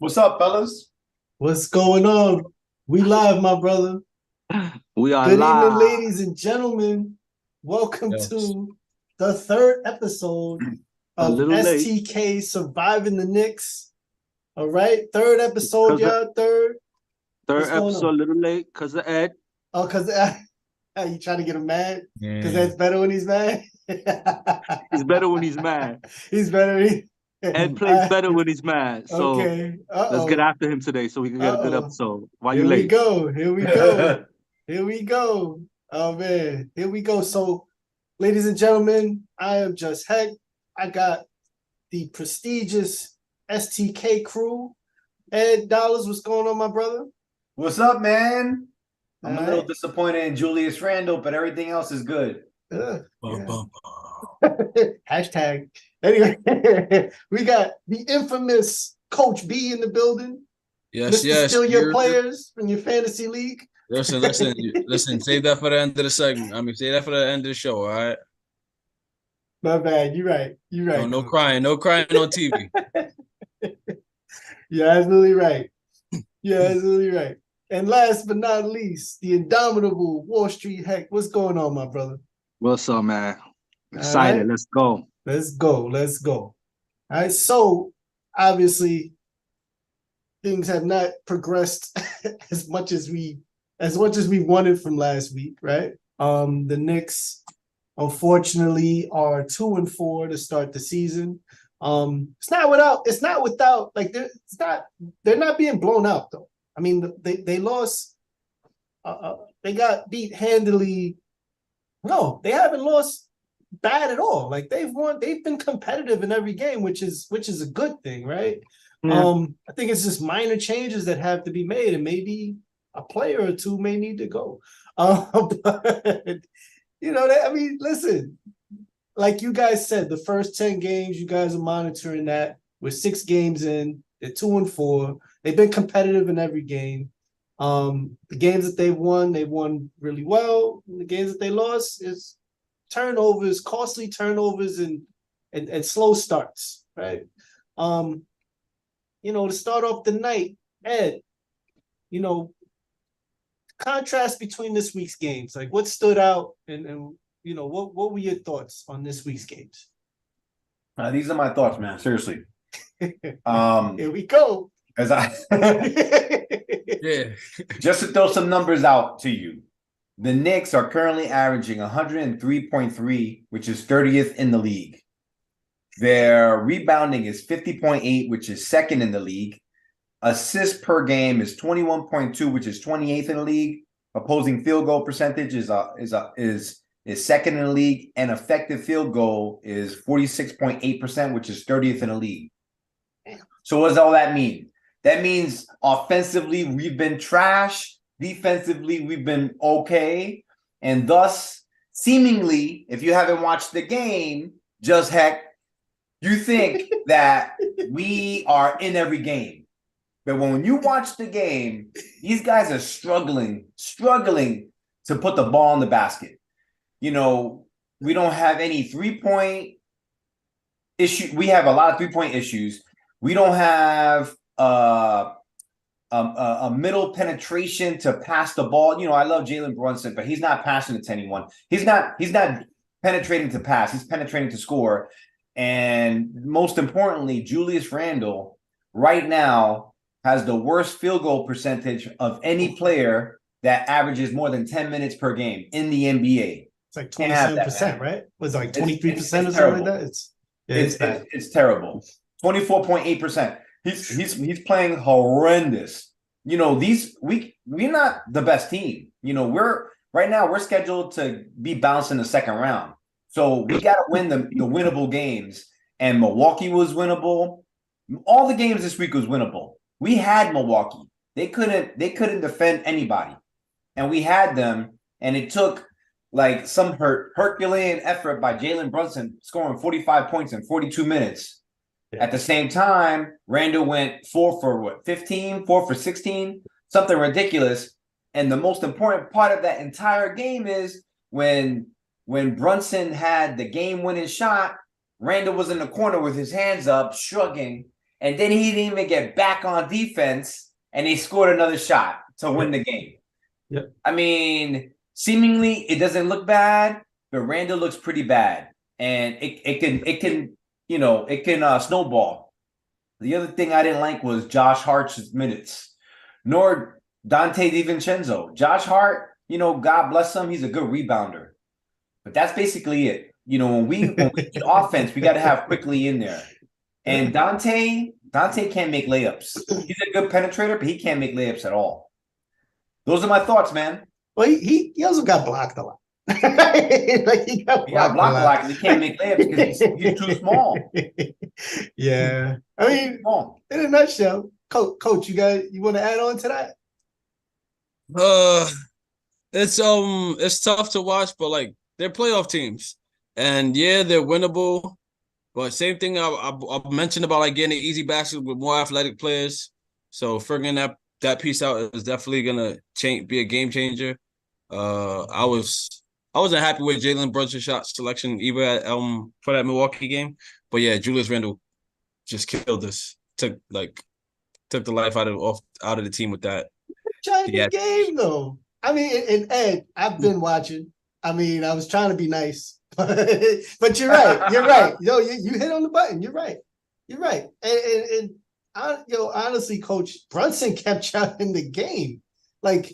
What's up, fellas? What's going on? We live, my brother. We are Good evening, live. ladies and gentlemen. Welcome Yes. to the third episode A of little late. STK Surviving the Knicks. All right, third episode, 'Cause y'all. Third. Third What's going episode, a on? little late because of Ed. Oh, because you trying to get him mad? Because Yeah. that's better when he's mad. He's better when he's mad. He's better. Ed plays better when he's mad. So Okay. let's get Uh-oh. after him today so we can get a good Uh-oh. episode. Why you Here we late? go. Here we go. Here we go. Oh man, here we go. So, ladies and gentlemen, I am Just.Hek. I got the prestigious STK crew. Ed Dollars, what's going on, my brother? What's up, man? I'm All a little right. disappointed in Julius Randle, but everything else is good. Yeah. Bum. Hashtag. Anyway, we got the infamous Coach B in the building. Yes, Mr. yes. Steal Your Players from your fantasy league. Listen. Save that for the end of the segment. Save that for the end of the show. All right. My bad. You're right. You're right. No Coach. crying. No crying on TV. You're absolutely right. You're absolutely right. And last but not least, the indomitable Wall Street Heck. What's going on, my brother? What's up, man? Excited. right. Let's go. Let's go. Let's go. All right. So obviously, things have not progressed as much as we wanted from last week, right? The Knicks, unfortunately, are 2-4 to start the season. It's not without like they're not being blown out though. I mean, they lost. They got beat handily. No, they haven't lost bad at all. Like they've won. They've been competitive in every game, which is a good thing, right? Yeah. I think it's just minor changes that have to be made, and maybe a player or two may need to go. But listen, like you guys said, the first 10 games, you guys are monitoring that. We're 6 games in, they're 2-4. They've been competitive in every game. The games that they've won really well. And the games that they lost is turnovers, costly turnovers, and slow starts, right? To start off the night, Ed, contrast between this week's games, like what stood out and what were your thoughts on this week's games? These are my thoughts, man. Seriously. Here we go. As I Yeah. just to throw some numbers out to you, the Knicks are currently averaging 103.3, which is 30th in the league. Their rebounding is 50.8, which is second in the league. Assists per game is 21.2, which is 28th in the league. Opposing field goal percentage is second in the league, and effective field goal is 46.8%, which is 30th in the league. So what does all that mean? That means offensively we've been trash, defensively we've been okay, and thus seemingly, if you haven't watched the game, Just.Hek, you think that we are in every game. But when you watch the game, these guys are struggling to put the ball in the basket. We don't have any 3-point issue. We have a lot of 3-point issues. We don't have a middle penetration to pass the ball. I love Jalen Brunson, but he's not passing it to anyone. He's not penetrating to pass. He's penetrating to score. And most importantly, Julius Randle right now has the worst field goal percentage of any player that averages more than 10 minutes per game in the NBA. It's like 27%, right? It was like 23% or something terrible. like that. It's terrible. 24.8%. He's playing horrendous. We're not the best team. We're scheduled to be bounced in the second round. So we got to win the winnable games. And Milwaukee was winnable. All the games this week was winnable. We had Milwaukee. They couldn't defend anybody. And we had them, and it took like some Herculean effort by Jalen Brunson scoring 45 points in 42 minutes. Yeah. At the same time, Randall went 4 for 15, 4 for 16, something ridiculous. And the most important part of that entire game is when Brunson had the game-winning shot, Randall was in the corner with his hands up, shrugging, and then he didn't even get back on defense, and they scored another shot to win the game. Yep. I mean, seemingly it doesn't look bad, but Randall looks pretty bad, and it can snowball. The other thing I didn't like was Josh Hart's minutes, nor Dante DiVincenzo. Josh Hart, God bless him, he's a good rebounder, but that's basically it. When we need offense, we got to have Quickly in there, and Dante can't make layups. He's a good penetrator, but he can't make layups at all. Those are my thoughts, man. Well, he also got blocked a lot. He got blocked a lot because he can't make layups because he's too small. Yeah, I mean, in a nutshell, Coach, you want to add on to that? It's tough to watch, but like they're playoff teams, and yeah, they're winnable. But same thing I mentioned about like getting an easy basket with more athletic players. So figuring that piece out is definitely gonna be a game changer. I wasn't happy with Jalen Brunson's shot selection either at, for that Milwaukee game, but yeah, Julius Randle just killed us. Took the life out of the team with that. Giant game though. I mean, and Ed, I've been watching. I mean, I was trying to be nice, but you're right. You're right. You hit on the button. You're right. You're right. And honestly, Coach, Brunson kept you in the game. Like,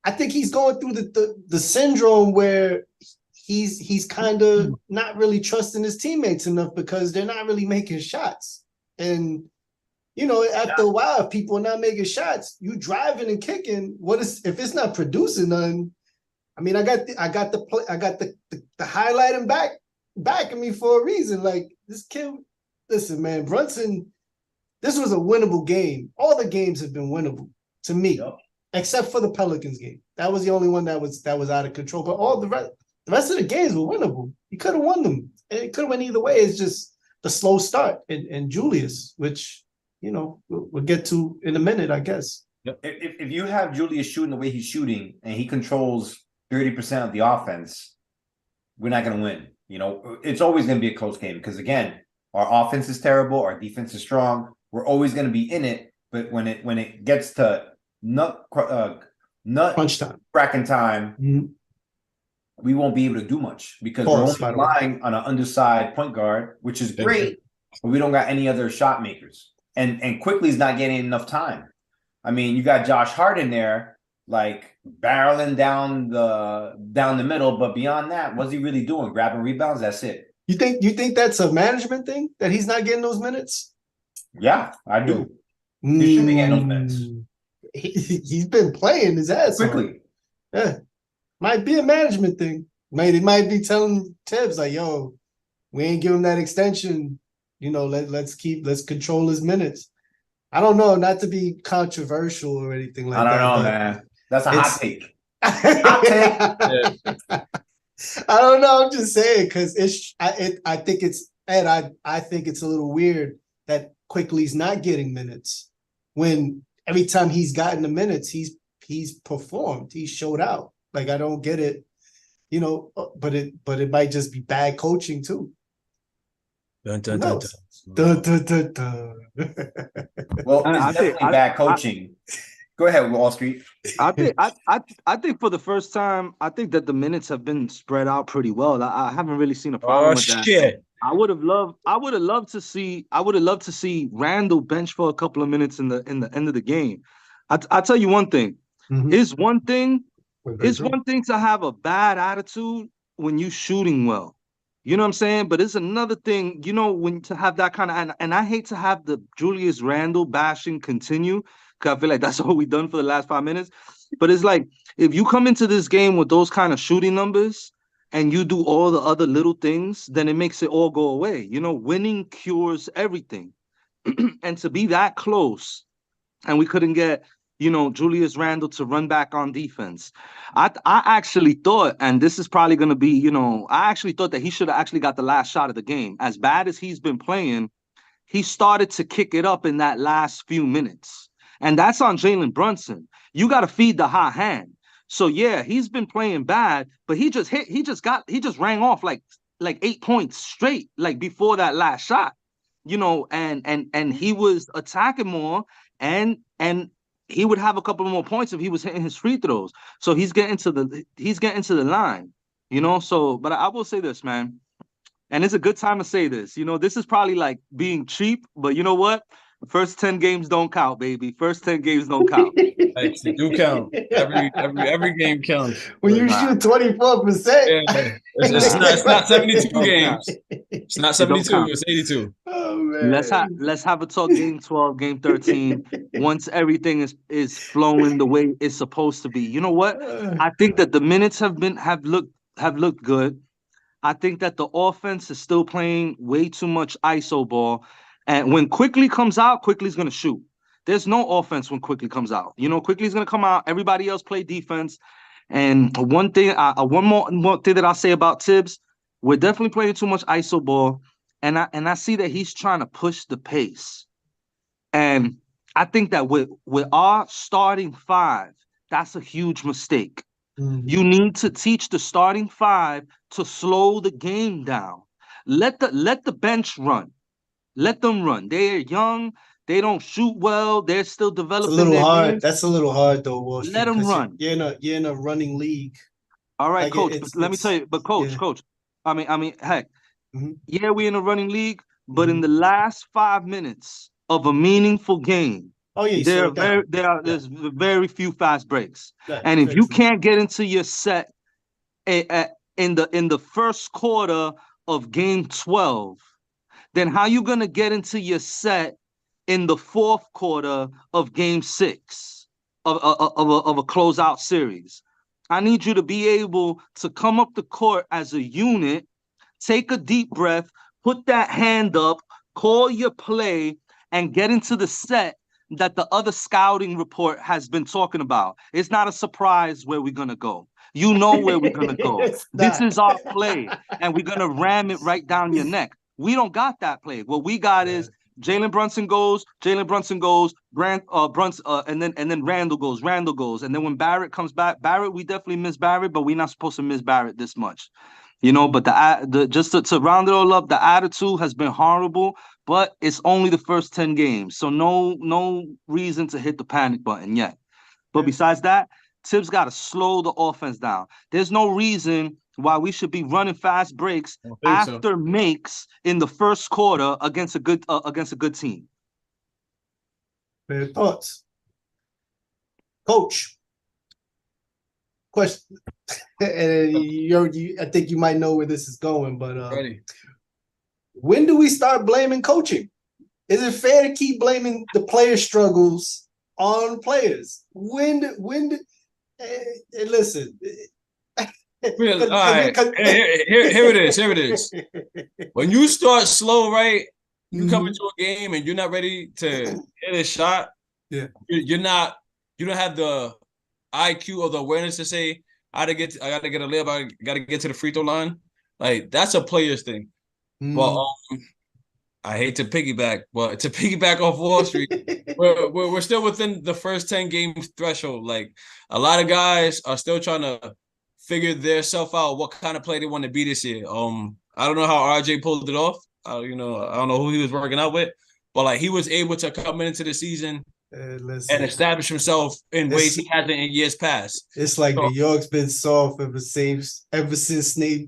I think he's going through the syndrome where he's kind of not really trusting his teammates enough because they're not really making shots. And after a while, if people are not making shots, you driving and kicking. If it's not producing none? I mean, I got the highlighting back of me for a reason. Like, this kid, listen, man, Brunson. This was a winnable game. All the games have been winnable to me, except for the Pelicans game. That was the only one that was out of control. But all the rest of the games were winnable. You could have won them. It could have went either way. It's just the slow start and Julius, which we'll get to in a minute, I guess. If you have Julius shooting the way he's shooting and he controls 30% of the offense, we're not going to win. It's always going to be a close game because, again, our offense is terrible. Our defense is strong. We're always going to be in it. But when it gets to nut crunch time, cracking time, we won't be able to do much because we're only relying on an undersized point guard, which is great, but we don't got any other shot makers. And Quickly's not getting enough time. I mean, you got Josh Hart in there, like barreling down the middle, but beyond that, what's he really doing? Grabbing rebounds? That's it. You think that's a management thing that he's not getting those minutes? Yeah, I do. He should be getting those minutes. He's been playing his ass Quickly. off. Yeah, might be a management thing. They might be telling Tibbs like, "Yo, we ain't give him that extension. Let's control his minutes." I don't know, not to be controversial or anything like that. I don't know, man. That's a hot take. Hot take. I don't know. I'm just saying because I think it's Ed. I think it's a little weird that Quickly's not getting minutes when every time he's gotten the minutes, he's performed. He showed out. Like, I don't get it, but it might just be bad coaching too. Dun, dun, dun, dun. Dun, dun, dun. Well, it's definitely bad coaching. Go ahead, Wall Street. I think for the first time, I think that the minutes have been spread out pretty well. I haven't really seen a problem with that. Shit. I would have loved to see Randall bench for a couple of minutes in the end of the game. I'll tell you one thing. Mhm. It's one thing to have a bad attitude when you shooting well. You know what I'm saying? But it's another thing, when to have that kind of, and I hate to have the Julius Randle bashing continue, because I feel like that's all we've done for the last 5 minutes. But it's like, if you come into this game with those kind of shooting numbers and you do all the other little things, then it makes it all go away. Winning cures everything. And to be that close, and we couldn't get, Julius Randle to run back on defense. I actually thought, and this is probably going to be, I actually thought that he should have actually got the last shot of the game. As bad as he's been playing, he started to kick it up in that last few minutes. And that's on Jalen Brunson. You got to feed the hot hand. So yeah, he's been playing bad, but he just rang off like 8 points straight, like before that last shot. and he was attacking more, and he would have a couple more points if he was hitting his free throws. So he's getting to the line, So, but I will say this, man, and it's a good time to say this. This is probably like being cheap, but you know what? First 10 games don't count, baby. First 10 games don't count. Like, they do count. Every game counts. When you shoot 24%. Yeah, it's not 72 games. It's not 72. It's 82. Oh man. Let's have a talk game 12, game 13. Once everything is flowing the way it's supposed to be. You know what? I think that the minutes have looked good. I think that the offense is still playing way too much ISO ball. And when Quickly comes out, Quickly's going to shoot. There's no offense when Quickly comes out. Quickly's going to come out. Everybody else play defense. And one more thing that I'll say about Tibbs, we're definitely playing too much ISO ball. And I see that he's trying to push the pace. And I think that with our starting five, that's a huge mistake. Mm-hmm. You need to teach the starting five to slow the game down. Let the bench run. Let them run. They're young. They don't shoot well. They're still developing. It's a little hard. Games. That's a little hard, though, Wall Street. Let them run. You're in a running league. All right, Coach. Let me tell you. But Coach. I mean, heck. Mm-hmm. Yeah, we're in a running league. But in the last 5 minutes of a meaningful game, there's very few fast breaks. And if you can't get into your set in the first quarter of game 12. Then how you gonna get into your set in the fourth quarter of game 6 of a closeout series? I need you to be able to come up the court as a unit, take a deep breath, put that hand up, call your play, and get into the set that the other scouting report has been talking about. It's not a surprise where we're gonna go. You know where we're gonna go. This is our play, and we're gonna ram it right down your neck. We don't got that play. What we got is Jalen Brunson goes, and then Randall goes. And then when Barrett comes back, we definitely miss Barrett, but we're not supposed to miss Barrett this much. But just to round it all up, the attitude has been horrible, but it's only the first 10 games. So no reason to hit the panic button yet. But besides that, Tibbs got to slow the offense down. There's no reason why we should be running fast breaks after makes in the first quarter against a good team. Fair thoughts, Coach. Question, and I think you might know where this is going, but when do we start blaming coaching? Is it fair to keep blaming the player struggles on players? Listen. All right. Here it is. When you start slow, right? You come into a game and you're not ready to hit a shot. Yeah, you don't have the IQ or the awareness to say I gotta get a layup. I gotta get to the free throw line. Like that's a player's thing. But I hate to piggyback, but to piggyback off Wall Street, we're still within the first 10 games threshold. Like a lot of guys are still trying to figure their self out, what kind of play they want to be this year. I don't know how RJ pulled it off. I don't know who he was working out with, but like he was able to come into the season and establish himself in ways he hasn't in years past. It's like New York's been soft ever since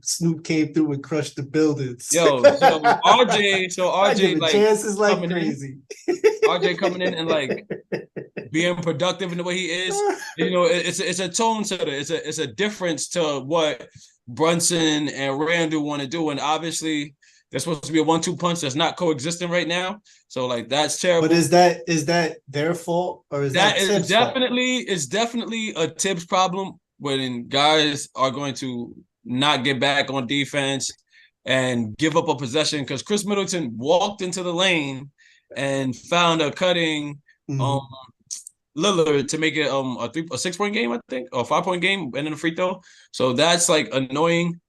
Snoop came through and crushed the buildings. Yo, so RJ like chances like crazy. RJ coming in and like being productive in the way he is. It's a tone setter. It's a difference to what Brunson and Randall want to do, and obviously they're supposed to be a 1-2 punch that's not coexisting right now. So like that's terrible. But is that their fault or is that Tibbs' definitely fault? It's definitely a Tibbs problem when guys are going to not get back on defense and give up a possession because Chris Middleton walked into the lane and found a cutting Lillard to make it a 6-point game, I think, or 5-point game and then a free throw. So that's like annoying.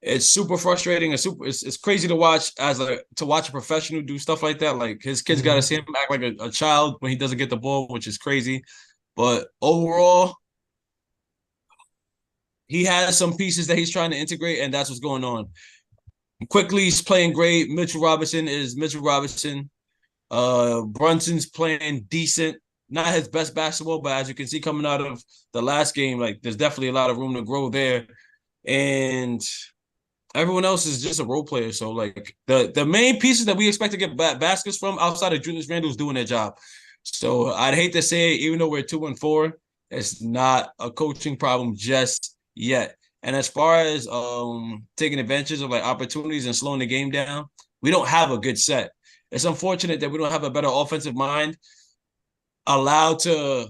It's super frustrating. It's crazy to watch to watch a professional do stuff like that. Like his kids got to see him act like a child when he doesn't get the ball, which is crazy. But overall, he has some pieces that he's trying to integrate, and that's what's going on. Quickly's playing great. Mitchell Robinson is Mitchell Robinson. Brunson's playing decent. Not his best basketball, but as you can see coming out of the last game, like there's definitely a lot of room to grow there. And everyone else is just a role player. So like the main pieces that we expect to get baskets from outside of Julius Randle is doing their job. So I'd hate to say, even though we're 2-4, it's not a coaching problem just yet. And as far as taking advantage of like opportunities and slowing the game down, we don't have a good set. It's unfortunate that we don't have a better offensive mind allowed to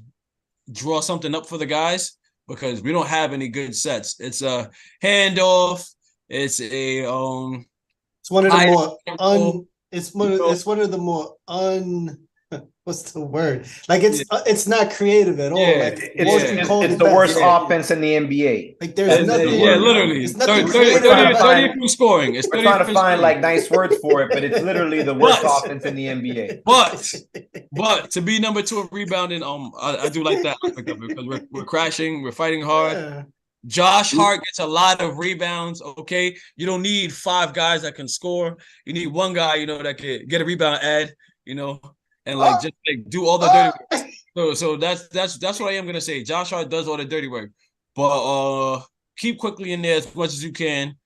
draw something up for the guys because we don't have any good sets. It's a handoff. It's a It's one of the more it's one of the more what's the word? Like it's not creative at all. Yeah, like it's the worst offense in the NBA. Like there's nothing. Yeah, literally. It's nothing 30 from scoring. It's we're trying to find like nice words for it, but it's literally the worst offense in the NBA. But to be number 2 in rebounding, I do like that aspect of it because we're crashing, we're fighting hard. Yeah. Josh Hart gets a lot of rebounds. Okay, you don't need 5 guys that can score. You need 1 guy, that can get a rebound, and like just like do all the dirty work. So that's what I am gonna say. Josh Hart does all the dirty work, but keep Quickly in there as much as you can.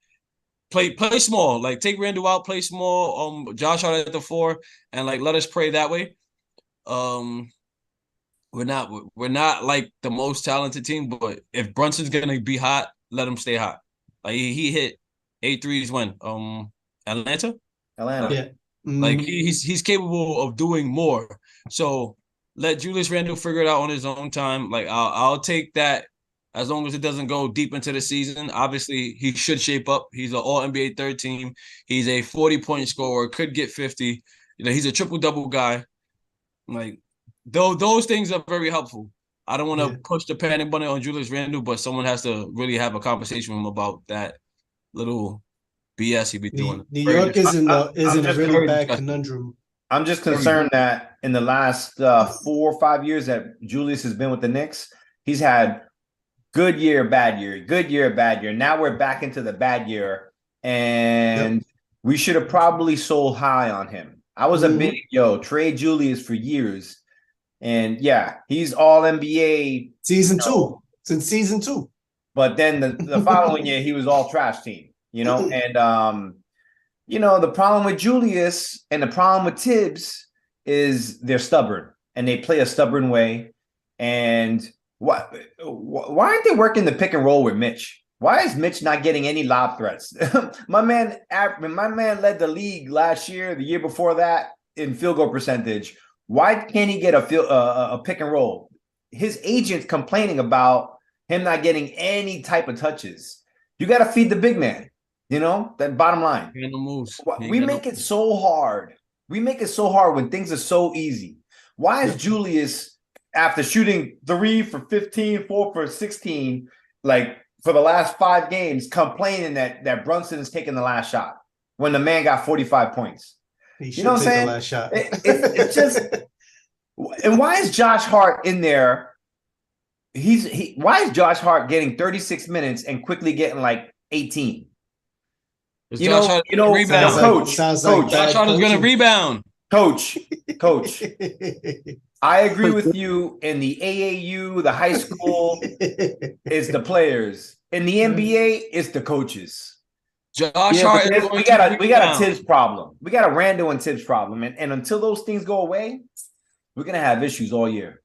Play small, like take Randle out, play small. Josh Hart at the 4, and like let us pray that way. We're not like the most talented team, but if Brunson's gonna be hot, let him stay hot. Like he hit 8 threes when Atlanta. Yeah. Like he's capable of doing more. So let Julius Randle figure it out on his own time. Like I'll take that as long as it doesn't go deep into the season. Obviously, he should shape up. He's an All-NBA third team. He's a 40-point scorer, could get 50. He's a triple-double guy. Like those things are very helpful. I don't want to push the panic button on Julius Randle, but someone has to really have a conversation with him about that little BS he be doing. New York is in a really bad conundrum. I'm just concerned that in the last 4 or 5 years that Julius has been with the Knicks, he's had good year, bad year, good year, bad year. Now we're back into the bad year, and we should have probably sold high on him. I was a big trade Julius for years, and he's all NBA season 2 since season 2. But then the following year he was all trash team. And the problem with Julius and the problem with Tibbs is they're stubborn and they play a stubborn way. And why aren't they working the pick and roll with Mitch? Why is Mitch not getting any lob threats? My man led the league last year, the year before that in field goal percentage. Why can't he get a pick and roll? His agent's complaining about him not getting any type of touches. You got to feed the big man. That bottom line. We make it so hard. We make it so hard when things are so easy. Why is Julius, after shooting 3 for 15, 4 for 16, like for the last 5 games, complaining that Brunson is taking the last shot when the man got 45 points? He should take the last shot. It's just, and why is Josh Hart in there? Why is Josh Hart getting 36 minutes and Quickly getting like 18? Josh Hart is going to rebound. Coach. I agree with you. In the AAU, the high school, it's the players. In the NBA, it's the coaches. Josh Hart. We got a Tibbs problem. We got a Randle and Tibbs problem. And until those things go away, we're gonna have issues all year.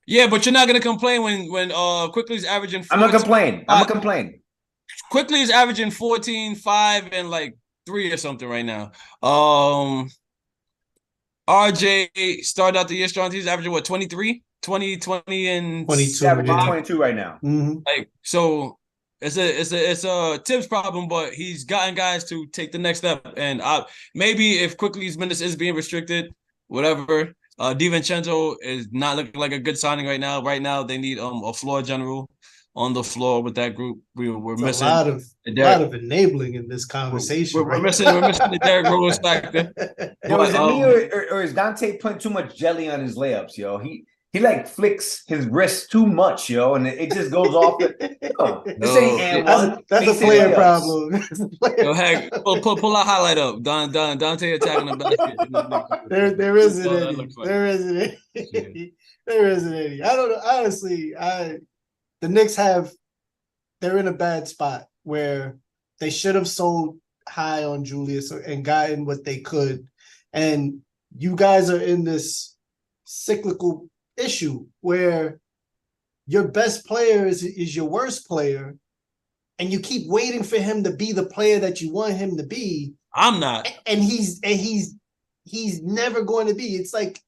Yeah, but you're not gonna complain when Quickly's averaging 14. I'm gonna complain. Quickly is averaging 14, 5, and like 3 or something right now. RJ started out the year strong. He's averaging 23? 20 and 22. Averaging 22 right now. Mm-hmm. Like so it's a Tibbs problem, but he's gotten guys to take the next step. And maybe if Quickly's minutes is being restricted, whatever. DiVincenzo is not looking like a good signing right now. Right now, they need a floor general on the floor with that group. We're missing a lot of enabling in this conversation. We're missing the Derrick Rose factor. Is it me or is Dante putting too much jelly on his layups, yo? He like flicks his wrist too much, yo, and it just goes off. This ain't and one. That's a player problem. Yo, Hek, pull a highlight up. Dante attacking the basket. There isn't any. There isn't any. There isn't any. I don't know. Honestly, the Knicks they're in a bad spot where they should have sold high on Julius and gotten what they could. And you guys are in this cyclical issue where your best player is your worst player, and you keep waiting for him to be the player that you want him to be. I'm not. And he's never going to be. It's like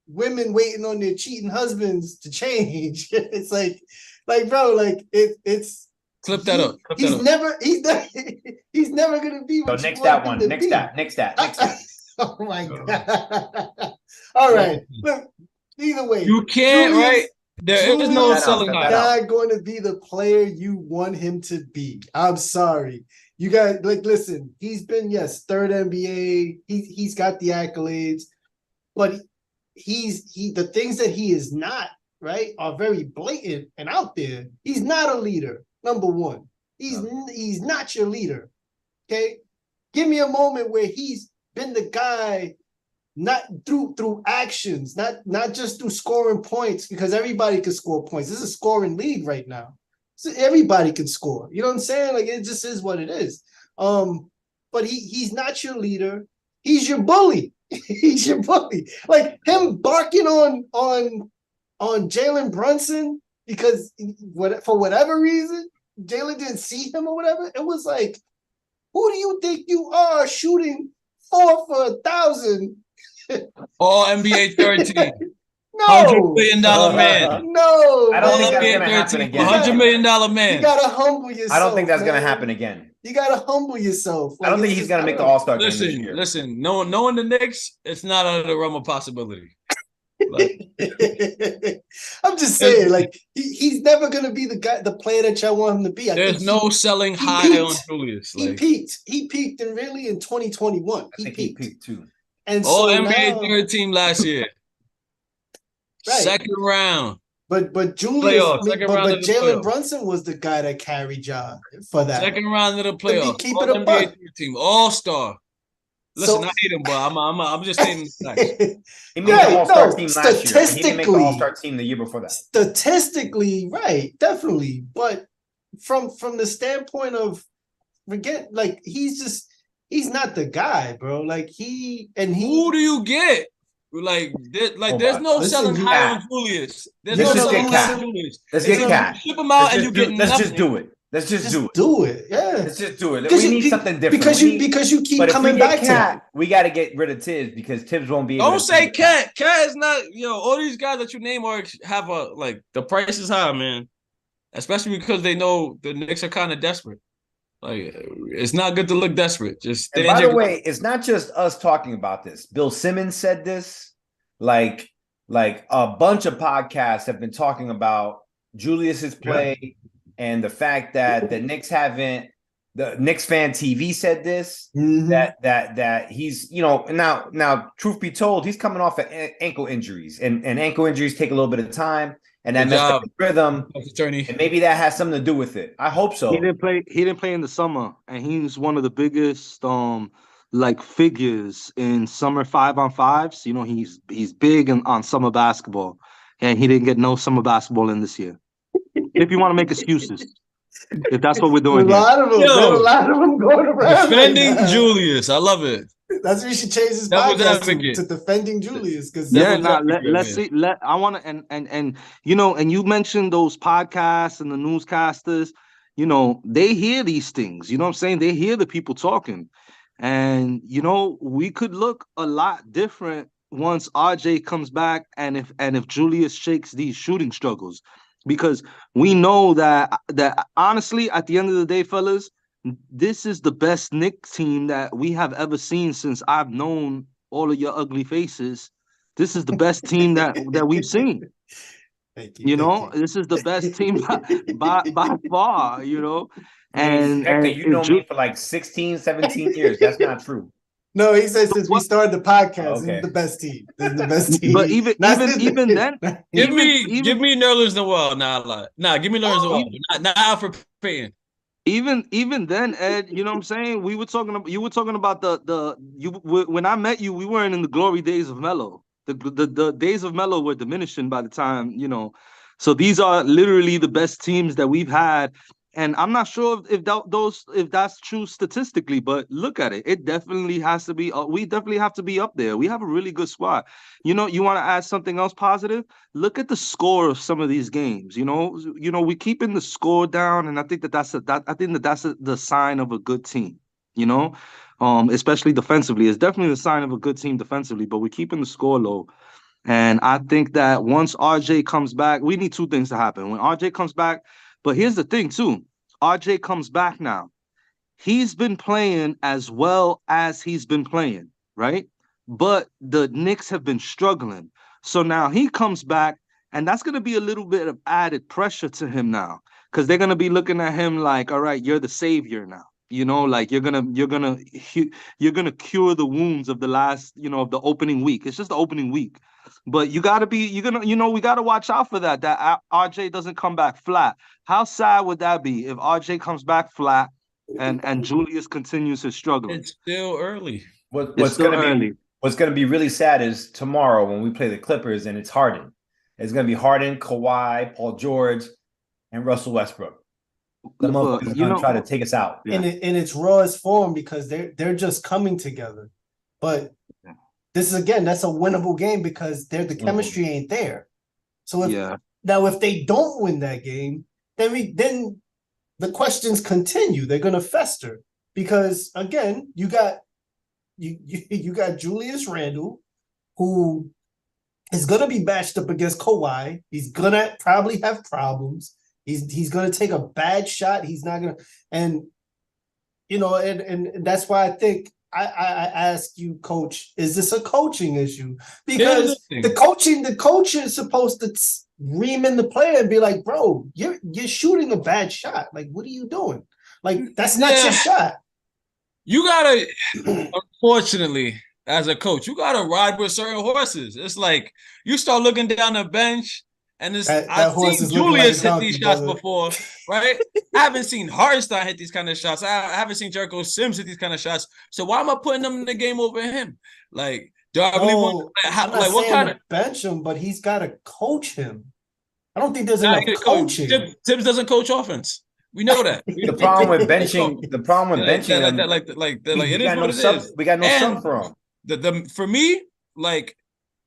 women waiting on their cheating husbands to change. It's like bro, like it's clip that up. He's never gonna be what next that one. Next that. Oh my god. All right. Look, either way. You can't, right? There is no selling high. Not going to be the player you want him to be. I'm sorry. You guys, like, listen, he's been, third NBA. He's got the accolades, but the things that he is not, right, are very blatant and out there. He's not a leader, number one. He's not your leader. Okay? Give me a moment where he's been the guy, not through actions, not just through scoring points, because everybody can score points. This is a scoring league right now. So everybody can score. You know what I'm saying? Like, it just is what it is. But he's not your leader. He's your bully. He's your bully. Like him barking on Jalen Brunson because for whatever reason, Jalen didn't see him or whatever. It was like, who do you think you are shooting 4 for 1,000? All NBA 13. No. $100 million man. No. I don't think that's going to happen again. $100 million man. You got to humble yourself. I don't think that's going to happen again. You got to humble yourself. Like, I don't think he's going to make the All-Star game this year. Listen, knowing the Knicks, it's not out of the realm of possibility. Like, I'm just saying, like, he's never going to be the player that y'all want him to be. There's no selling high on Julius. Like, he peaked in 2021. I think he peaked too. And all so NBA third team last year. Right. Second round. But Julius, but Jalen Brunson was the guy that carried y'all for that. Second round of the playoffs. Keep it a buck. Team, All-Star. Listen, I hate him, but I'm just saying. He made the All-Star team last year. He didn't make the All-Star team the year before that. Statistically, right, definitely. But from the standpoint of he's not the guy, bro. Like who do you get? There's no selling high on Julius. There's no selling high on Julius. Let's get cash. Ship him out and you get nothing. Let's just do it. Let's just do it. Yeah. Let's just do it. We need something different. Because you keep coming back to it. We got to get rid of Tibbs because Tibbs won't be able Don't say Cat. Cat is not, all these guys that you name have the price is high, man. Especially because they know the Knicks are kind of desperate. Like, it's not good to look desperate. Just and by the way, it's not just us talking about this. Bill Simmons said this. Like a bunch of podcasts have been talking about Julius's play and the fact that the Knicks the Knicks fan TV said this, that he's, now truth be told, he's coming off of ankle injuries and ankle injuries take a little bit of time. And that messed up his rhythm, and maybe that has something to do with it. I hope so. He didn't play in the summer, and he's one of the biggest figures in summer 5-on-5s. He's big on summer basketball, and he didn't get no summer basketball in this year. If you want to make excuses, if that's what we're doing, a lot of them going around. Defending Julius, I love it. That's what you should change his podcast to defending Julius. Because let's see. I want to and you mentioned those podcasts and the newscasters. They hear these things. You know what I'm saying? They hear the people talking, and we could look a lot different once RJ comes back, and if Julius shakes these shooting struggles, because we know that honestly, at the end of the day, fellas, this is the best Knicks team that we have ever seen since I've known all of your ugly faces. This is the best team that we've seen. Thank you. This is the best team by far, And you know me for like 16, 17 years. That's not true. No, he said since we started the podcast, Okay. this is the best team. This is the best team. But even then, give me Nerlens Noel. Give me Nerlens Noel. Not Alfred Payton. Even then, Ed, you know what I'm saying? You were talking about when I met you, we weren't in the glory days of Melo. The days of Melo were diminishing by the time, you know. So these are literally the best teams that we've had. And I'm not sure if that's true statistically, but look at it. It definitely has to be. We definitely have to be up there. We have a really good squad. You know, you want to add something else positive? Look at the score of some of these games. You know, we keeping the score down, and I think that's the sign of a good team. You know, especially defensively, it's definitely the sign of a good team defensively. But we're keeping the score low. And I think that once RJ comes back, we need two things to happen. When RJ comes back. But here's the thing, too. RJ comes back now. He's been playing as well as he's been playing, right? But the Knicks have been struggling. So now he comes back, and that's going to be a little bit of added pressure to him now, because they're going to be looking at him like, all right, you're the savior now. You know, like you're gonna cure the wounds of the last, of the opening week. It's just the opening week. But we gotta watch out for that RJ doesn't come back flat. How sad would that be if RJ comes back flat and Julius continues his struggle? It's still early. What's gonna be really sad is tomorrow when we play the Clippers and it's Harden. It's gonna be Harden, Kawhi, Paul George, and Russell Westbrook. The motherfuckers are gonna try to take us out. In its rawest form, because they're just coming together. But this is, again, that's a winnable game because the chemistry ain't there. So if they don't win that game, then the questions continue. They're gonna fester because, again, you got Julius Randle, who is gonna be matched up against Kawhi. He's gonna probably have problems. He's gonna take a bad shot. He's not gonna, and that's why I think I ask you, Coach, is this a coaching issue? Because the coach is supposed to ream in the player and be like, bro, you're shooting a bad shot. Like, what are you doing? Like, that's not your shot. You gotta, unfortunately, as a coach, you gotta ride with certain horses. It's like you start looking down the bench. And I've seen Julius hit these shots before, right? I haven't seen Hartenstein hit these kind of shots. I haven't seen Jericho Sims hit these kind of shots. So why am I putting them in the game over him? Like, do I really want? What kind of bench him? But he's got to coach him. I don't think there's enough coaching. Tibbs doesn't coach offense. We know that. The problem with benching, it is what it is. We got no sub for him. For me, like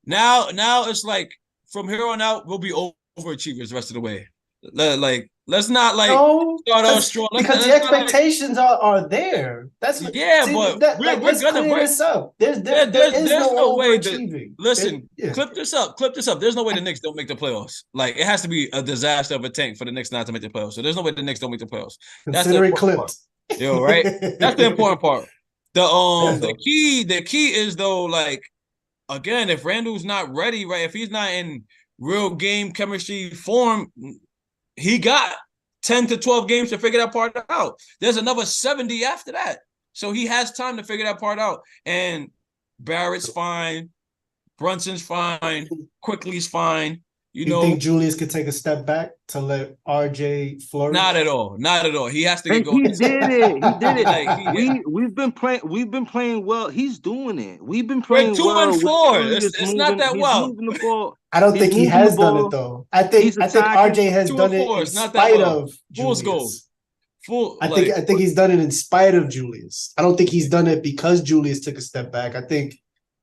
now it's like. From here on out, we'll be overachievers the rest of the way. Like, let's not start off strong. Because the expectations are there. That's but we're gonna break this up. There's no way. Clip this up. There's no way the Knicks don't make the playoffs. Like, it has to be a disaster of a tank for the Knicks not to make the playoffs. So there's no way the Knicks don't make the playoffs. That's the important part. Yo, right? That's the important part. The key is though, like. Again, if Randall's not ready, right? If he's not in real game chemistry form, he got 10 to 12 games to figure that part out. There's another 70 after that. So he has time to figure that part out. And Barrett's fine. Brunson's fine. Quickly's fine. You think Julius could take a step back to let RJ flourish? Not at all. He has to get going. He did it. Like, we've been playing well. He's doing it. We've been playing well. 2-4. It's not that well. I don't think he has done it though. I think RJ has done it in spite of Julius. I think he's done it in spite of Julius. I don't think he's done it because Julius took a step back. I think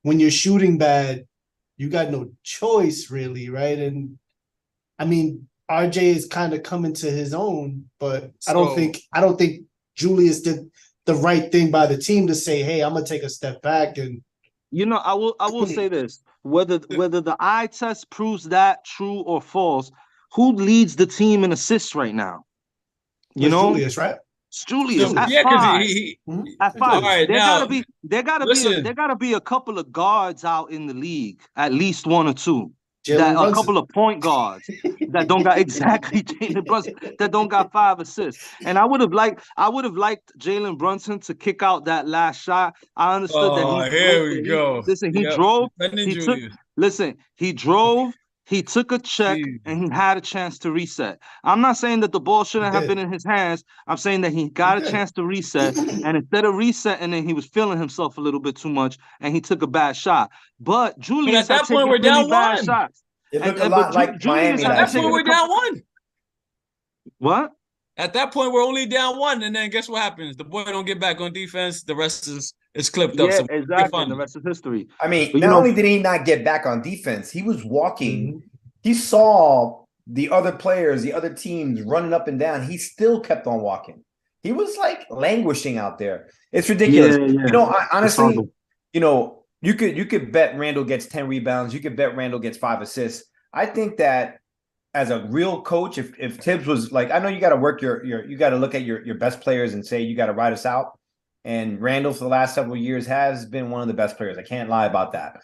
when you're shooting bad, you got no choice, really, right? And I mean, RJ is kind of coming to his own, but I don't think Julius did the right thing by the team to say, "Hey, I'm gonna take a step back." And I will say this: whether the eye test proves that true or false, who leads the team in assists right now? Julius, right? It's Julius at 5. At 5, all right, there gotta be a couple of guards out in the league, at least one or two. Jalen a Brunson. couple of point guards that don't got exactly Jalen Brunson that don't got 5 assists. And I would have liked Jalen Brunson to kick out that last shot. I understood that he here we go. he drove. Defending He took. Julius. Listen, he drove. He took a check Jeez. and he had a chance to reset. I'm not saying that the ball shouldn't have been in his hands. I'm saying that he got a chance to reset. And instead of resetting, then he was feeling himself a little bit too much and he took a bad shot. But Julius at that point, we're down bad one. shots. It looked a lot like Miami At that last point, year. we're down one. What? At that point, we're only down one, and then guess what happens? The boy don't get back on defense. The rest is clipped up. Yeah, So exactly. And the rest is history. I mean, But, not only did he not get back on defense, he was walking. He saw the other players, the other teams running up and down. He still kept on walking. He was like languishing out there. It's ridiculous. Yeah. You know, honestly, you know, you could bet Randall gets 10 rebounds. You could bet Randall gets 5 assists. I think that as a real coach, if Tibbs was like, I know you got to work you got to look at your best players and say you got to ride us out. And Randall for the last several years has been one of the best players. I can't lie about that.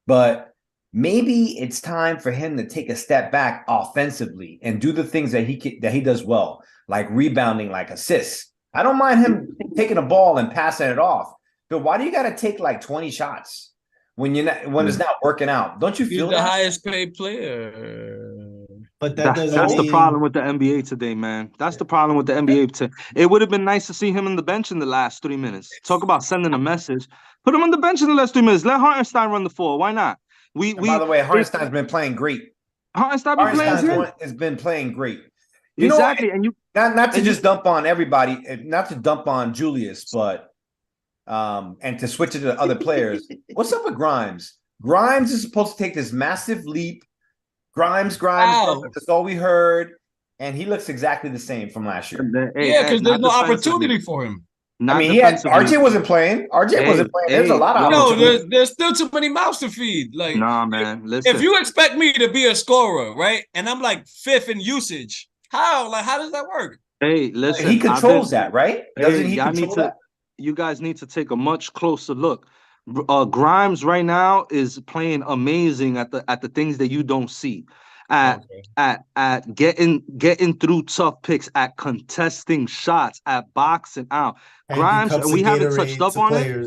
But maybe it's time for him to take a step back offensively and do the things that he does well, like rebounding, like assists. I don't mind him taking a ball and passing it off, but why do you got to take like 20 shots when it's not working out? Don't you feel the highest paid player? But that's the problem with the NBA today, man. That's the problem with the NBA today. It would have been nice to see him on the bench in the last 3 minutes. Talk about sending a message. Put him on the bench in the last 3 minutes. Let Hartenstein run the floor. Why not? By the way, Hartenstein's been playing great. Has been playing great. Exactly. And not to just dump on everybody, not to dump on Julius, but and to switch it to other players. What's up with Grimes? Grimes is supposed to take this massive leap. Grimes. Wow. That's all we heard, and he looks exactly the same from last year. Because there's no opportunity for him. RJ wasn't playing. Wasn't playing. There's a lot of opportunity. There's still too many mouths to feed. Like, nah, man. Listen. If you expect me to be a scorer, right, and I'm like 5th in usage, how does that work? Hey, listen. He controls that, right? Doesn't he control that? You guys need to take a much closer look. Grimes right now is playing amazing at the things that you don't see. At getting through tough picks, at contesting shots, at boxing out. Grimes, and we haven't touched up on it.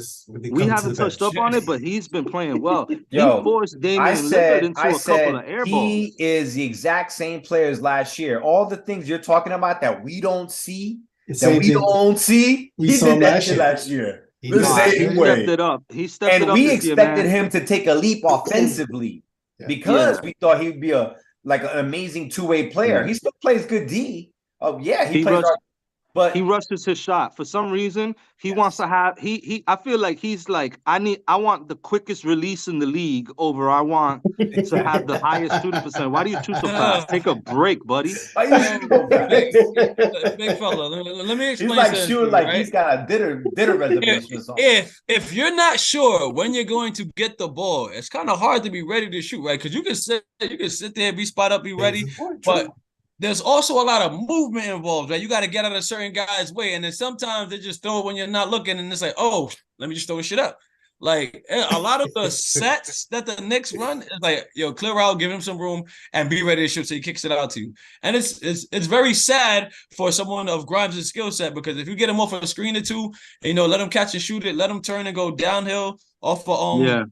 We haven't touched up on it, but he's been playing well. He forced Damian Lillard into a couple of air balls. He is the exact same player as last year. All the things you're talking about that we don't see, he did that last year. He stepped it up. He stepped it up. And we expected him to take a leap offensively because we thought he would be an amazing two-way player. He still plays good D. He plays but he rushes his shot. For some reason, he wants to have I feel like he's like, I want the quickest release in the league over I want to have the highest shooting percent. Why do you shoot so fast? Take a break, buddy. Big fella. Let me explain. He's like shooting like he's got a dinner reservation or something. If you're not sure when you're going to get the ball, it's kind of hard to be ready to shoot, right? Because you can sit there, be spot up, be ready, but there's also a lot of movement involved, right? You got to get out of a certain guy's way. And then sometimes they just throw it when you're not looking, and it's like, oh, let me just throw this shit up. Like, a lot of the sets that the Knicks run is like, yo, clear out, give him some room, and be ready to shoot so he kicks it out to you. And it's very sad for someone of Grimes' skill set, because if you get him off a screen or two, let him catch and shoot it, let him turn and go downhill off a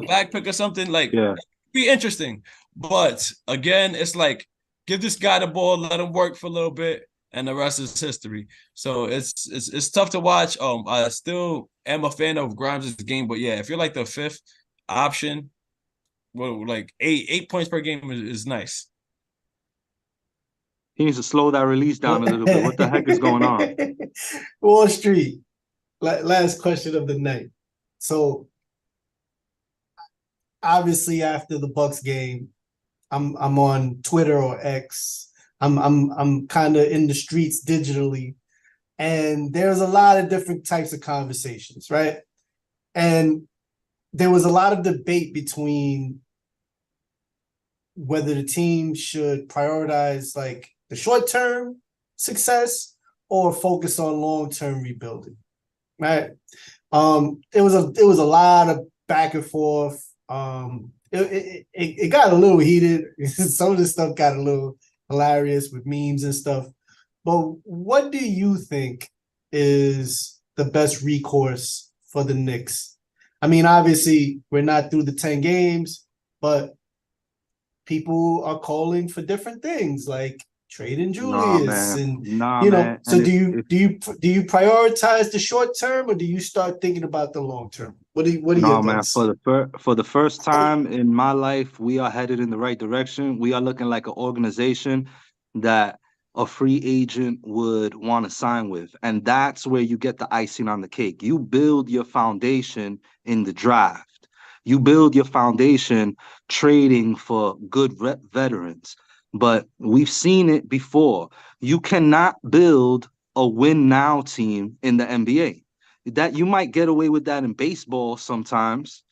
back pick or something, like, it'd be interesting. But, again, it's like, give this guy the ball, let him work for a little bit, and the rest is history. So it's tough to watch. I still am a fan of Grimes' game, but if you're like the 5th option, well, like 8 points per game is nice. He needs to slow that release down a little bit. What the heck is going on? Wall Street. Last question of the night. So obviously after the Bucks game, I'm on Twitter or X. I'm kind of in the streets digitally, and there's a lot of different types of conversations, right? And there was a lot of debate between whether the team should prioritize like the short-term success or focus on long-term rebuilding, right? It was a lot of back and forth. it got a little heated. Some of the stuff got a little hilarious with memes and stuff. But what do you think is the best recourse for the Knicks? I mean, obviously, we're not through the 10 games, but people are calling for different things like trading Julius and man. So do you prioritize the short term or do you start thinking about the long term? What are your thoughts? For the first time in my life, we are headed in the right direction. We are looking like an organization that a free agent would want to sign with. And that's where you get the icing on the cake. You build your foundation in the draft. You build your foundation trading for good veterans. But we've seen it before. You cannot build a win now team in the NBA. That you might get away with that in baseball sometimes,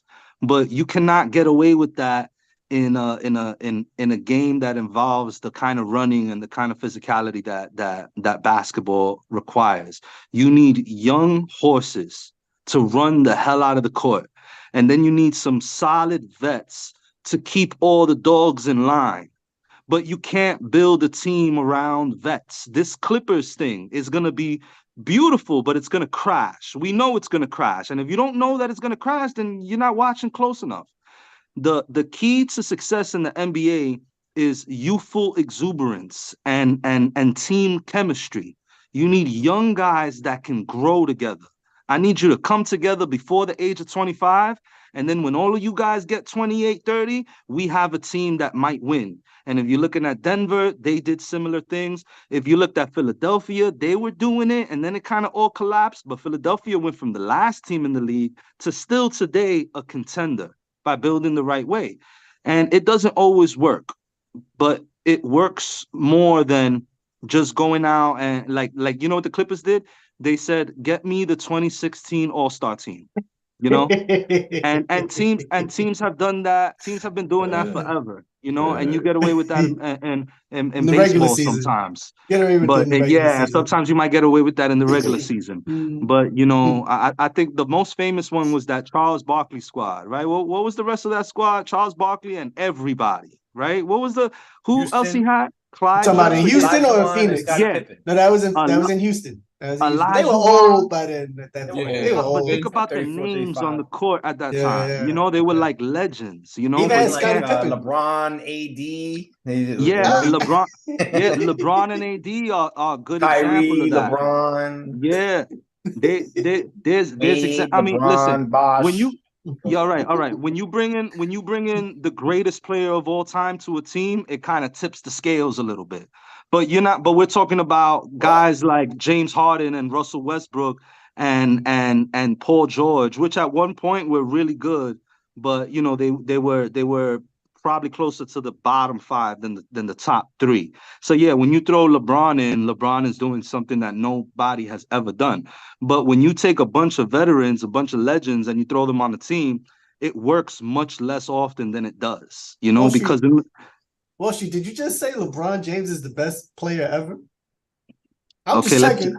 but you cannot get away with that in a game that involves the kind of running and the kind of physicality that basketball requires. You need young horses to run the hell out of the court. And then you need some solid vets to keep all the dogs in line. But you can't build a team around vets. This Clippers thing is going to be beautiful, but it's going to crash. We know it's going to crash. And if you don't know that it's going to crash, then you're not watching close enough. The key to success in the NBA is youthful exuberance and team chemistry. You need young guys that can grow together. I need you to come together before the age of 25. And then when all of you guys get 28, 30, we have a team that might win. And if you're looking at Denver, they did similar things. If you looked at Philadelphia, they were doing it, and then it kind of all collapsed. But Philadelphia went from the last team in the league to still today a contender by building the right way. And it doesn't always work, but it works more than just going out and like you know what the Clippers did? They said, get me the 2016 All-Star team. And teams have done that. Teams have been doing that forever, and you get away with that in baseball sometimes. Get away with but season. Sometimes you might get away with that in the regular season. But I think the most famous one was that Charles Barkley squad, right? What was the rest of that squad? Charles Barkley and everybody, right? Who Houston. else he had? Clyde. Talking about in Houston or in Phoenix? Yeah, no, that was in Houston. They were old by then at that point. Yeah. They were old. But think about the names on the court at that time. Yeah. They were like legends. Even had Scottie Pippen. LeBron, AD. LeBron. Yeah, LeBron and AD are good example of that. LeBron. Yeah, there's I mean, LeBron, listen, Bosh. when you all right. When you bring in the greatest player of all time to a team, it kind of tips the scales a little bit. But we're talking about guys like James Harden and Russell Westbrook and Paul George, which at one point were really good, but they were probably closer to the bottom five than the top three. So yeah, when you throw LeBron in, LeBron is doing something that nobody has ever done. But when you take a bunch of veterans, a bunch of legends, and you throw them on the team, it works much less often than it does, because. Walshy, did you just say LeBron James is the best player ever? I'm okay, just checking.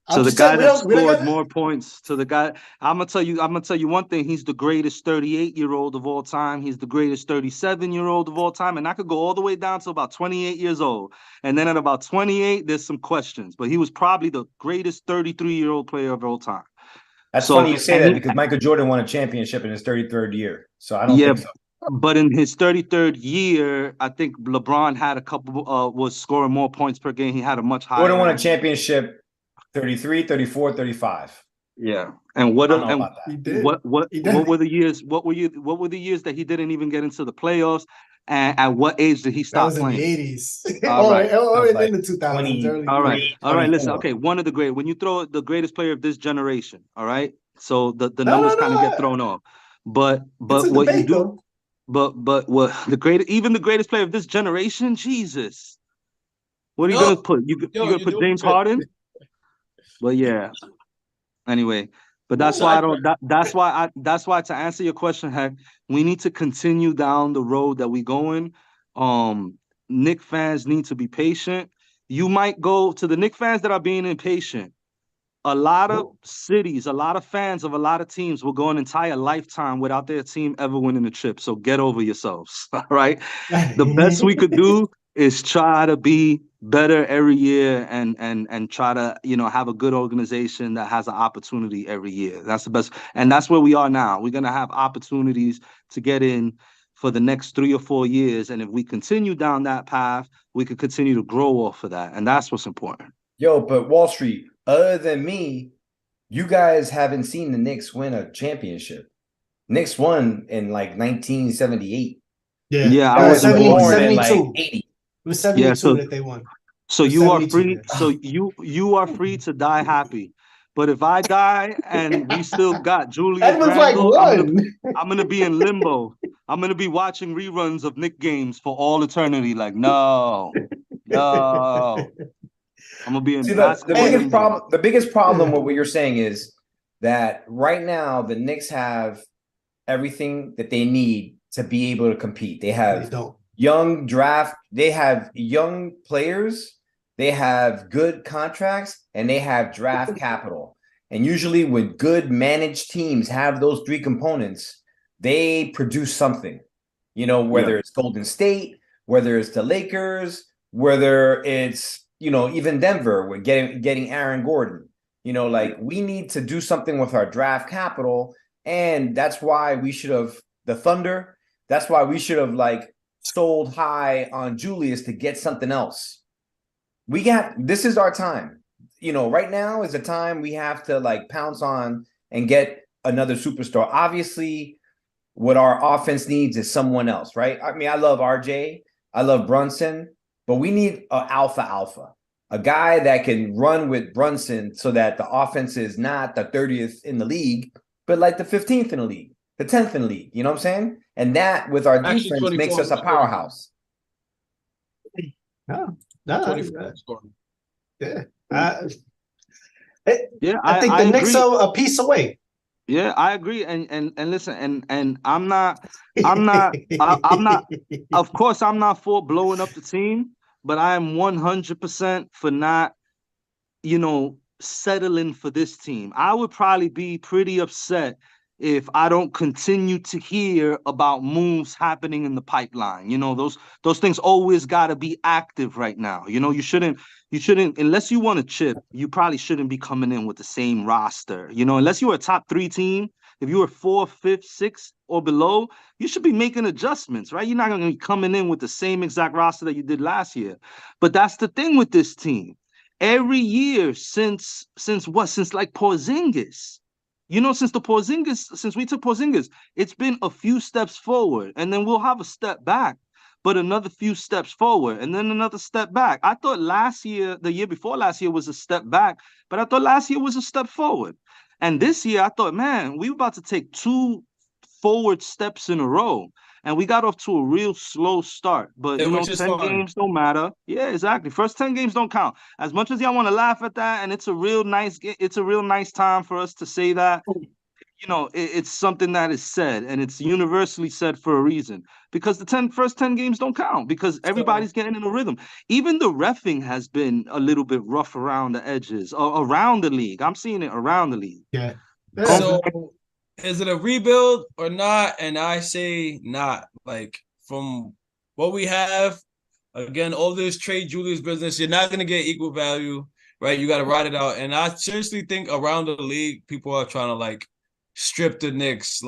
So the guy that scored more points. So the guy, I'm gonna tell you one thing. He's the greatest 38-year-old of all time. He's the greatest 37-year-old of all time, and I could go all the way down to about 28 years old. And then at about 28, there's some questions. But he was probably the greatest 33-year-old player of all time. That's funny you say that because Michael Jordan won a championship in his 33rd year. So I don't think so. But in his 33rd year, I think LeBron had a couple, was scoring more points per game. He had a much higher. Jordan won a championship 33, 34, 35. Yeah. And what I don't know about that. What were the years? What were the years that he didn't even get into the playoffs? And at what age did he stop playing? That was in the 80s. All right. Or in the 2000s. All right. Listen. Okay. One of the great. When you throw the greatest player of this generation, all right. So the numbers kind of get thrown off. But what you do. Though. But what the greatest player of this generation, Jesus. What are you gonna put? You're gonna put James Harden? But yeah. Anyway, but that's why that's why to answer your question, Hek, we need to continue down the road that we going. Knicks fans need to be patient. You might go to the Knicks fans that are being impatient. a lot of cities, a lot of fans of a lot of teams will go an entire lifetime without their team ever winning a chip. So get over yourselves. All right. The best we could do is try to be better every year and try to, have a good organization that has an opportunity every year. That's the best. And that's where we are now. We're going to have opportunities to get in for the next 3 or 4 years. And if we continue down that path, we could continue to grow off of that. And that's what's important. Yo, but Wall Street, other than me, you guys haven't seen the Knicks win a championship. Knicks won in like 1978. Yeah, I was born in 72. like 80. It was 72 that they won. So you are 72, free. yeah. So you are free to die happy. But if I die and we still got Julius That was Randle, like one. I'm gonna be in limbo. I'm gonna be watching reruns of Knick games for all eternity. Like, no. I'm gonna be in basketball. The biggest problem with what you're saying is that right now the Knicks have everything that they need to be able to compete. They have young draft, they have young players, they have good contracts, and they have draft capital. And usually when good managed teams have those three components, they produce something. Whether it's Golden State, whether it's the Lakers, whether it's even Denver with getting Aaron Gordon. We need to do something with our draft capital, and that's why we should have the Thunder. That's why we should have sold high on Julius to get something else. This is our time. Right now is the time we have to pounce on and get another superstar. Obviously, what our offense needs is someone else, right? I mean, I love RJ, I love Brunson, but we need an alpha, a guy that can run with Brunson so that the offense is not the 30th in the league, but like the 15th in the league, the 10th in the league. You know what I'm saying? And that with our defense makes us a powerhouse. Yeah. I think the Knicks are a piece away. Yeah, I agree. And listen, and I'm not of course I'm not for blowing up the team, but I am 100% for not, settling for this team. I would probably be pretty upset if I don't continue to hear about moves happening in the pipeline. Those things always got to be active right now. You shouldn't, unless you want a chip, you probably shouldn't be coming in with the same roster. Unless you're a top 3 team, if you were 4th, 5th, 6th or below, you should be making adjustments, right? You're not going to be coming in with the same exact roster that you did last year. But that's the thing with this team. Every year since like Porzingis, since we took Porzingis, it's been a few steps forward, and then we'll have a step back, but another few steps forward, and then another step back. I thought the year before last year was a step back, but I thought last year was a step forward. And this year, I thought, man, we were about to take 2 forward steps in a row. And we got off to a real slow start. But, 10 games don't matter. Yeah, exactly. First 10 games don't count. As much as y'all want to laugh at that, and it's a real nice time for us to say that, it's something that is said, and it's universally said for a reason. Because the first 10 games don't count, because everybody's getting in a rhythm. Even the reffing has been a little bit rough around the edges, around the league. I'm seeing it around the league. Yeah. So is it a rebuild or not? And I say not. From what we have, again, all this trade Julius business, you're not going to get equal value, right? You got to ride it out. And I seriously think around the league, people are trying to strip the Knicks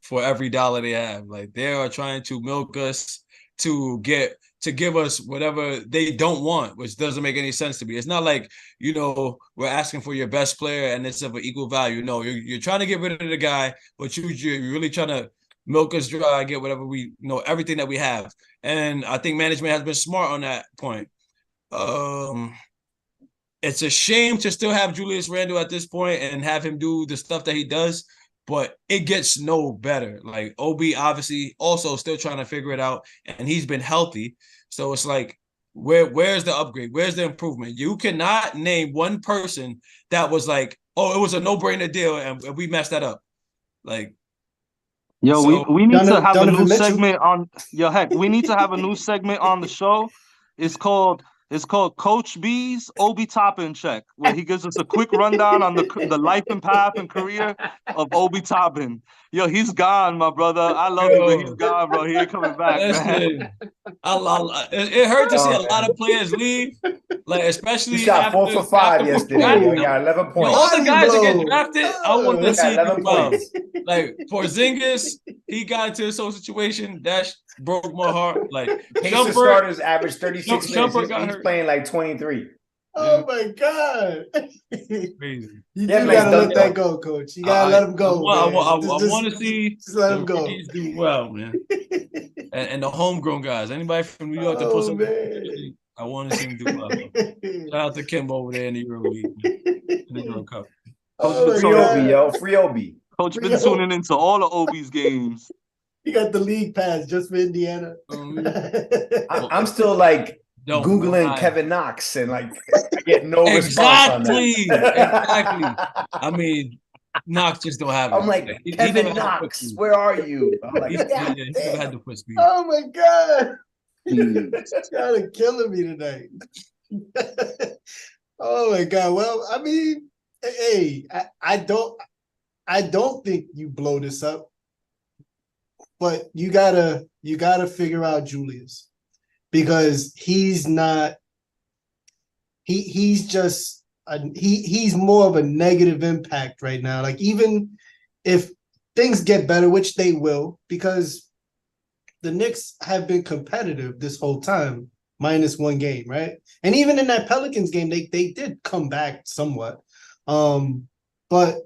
for every dollar they have. They are trying to milk us to give us whatever they don't want, which doesn't make any sense to me. It's not we're asking for your best player and it's of an equal value. No, you're trying to get rid of the guy, but you're really trying to milk us dry, get whatever everything that we have. And I think management has been smart on that point. It's a shame to still have Julius Randle at this point and have him do the stuff that he does, but it gets no better. OB obviously also still trying to figure it out, and he's been healthy. So it's where's the upgrade? Where's the improvement? You cannot name one person that was it was a no-brainer deal, and we messed that up. We need to have a new segment on Hek. We need to have a new segment on the show. It's called It's called Coach B's Obi Toppin Check, where he gives us a quick rundown on the life and path and career of Obi Toppin. Yo, he's gone, my brother. I love him, but he's gone, bro. He ain't coming back, man. It hurt to see a lot of players leave, like He especially shot 4 for 5 after yesterday. He got 11 Yo, points. all the guys that get Blow. drafted, I want to He see got them do 11 well. points. Like Porzingis, he got into his whole situation. That broke my heart. Like Pacers starters average 36 minutes. He's hurt. playing like 23. Oh my God. Crazy. You Yeah, do nice gotta let dunk, that though. go, coach. You gotta let him go. I man. want to see just let the him go. rookies do well, man. And the homegrown guys. Anybody from New York that puts up, I want to see him do well. Shout out to Kimbo over there in the Euro League, in the Euro Cup. Free Obi, yo. Free Obi. Coach been tuning into all the Obi's games. You got the league pass just for Indiana. I'm still like Googling Kevin Knox and like get no response on that. Exactly. I mean, Knox just don't have it. I'm like, Kevin Knox, where are you? I'm like, he never had the foot speed. Oh my God. It's kind of killing me tonight. Oh my God. Well, I mean, hey, I don't think you blow this up, but you gotta figure out Julius, because he's not. He's just he's more of a negative impact right now. Like, even if things get better, which they will, because the Knicks have been competitive this whole time, minus one game, right? And even in that Pelicans game, they did come back somewhat. But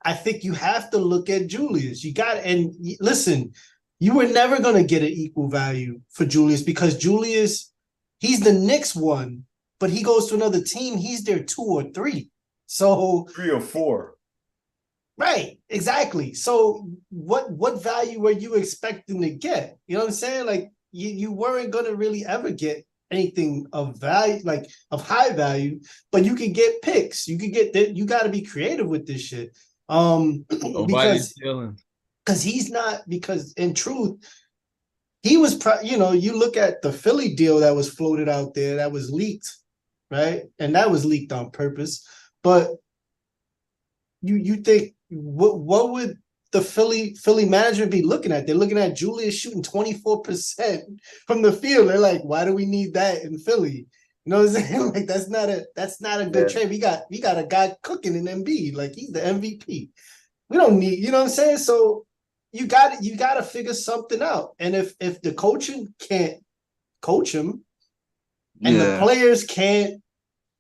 I think you have to look at Julius. You got, and listen, you were never going to get an equal value for Julius, because Julius, he's the Knicks one, but he goes to another team, he's their 2 or 3. So 3 or 4. Right, exactly. So what value were you expecting to get? You know what I'm saying? Like, you weren't going to really ever get anything of value, like of high value, but you could get picks. You could get that. You got to be creative with this shit. Because he's not, because in truth, he was, you look at the Philly deal that was floated out there, that was leaked, right? And that was leaked on purpose. But you think, what would the Philly management be looking at? They're looking at Julius shooting 24% from the field. They're like, why do we need that in Philly? You know what I'm saying? Like, that's not a good trade. We got a guy cooking in Embiid. Like, he's the MVP. We don't need, you know what I'm saying? So you got to figure something out. And if the coaching can't coach him, and the players can't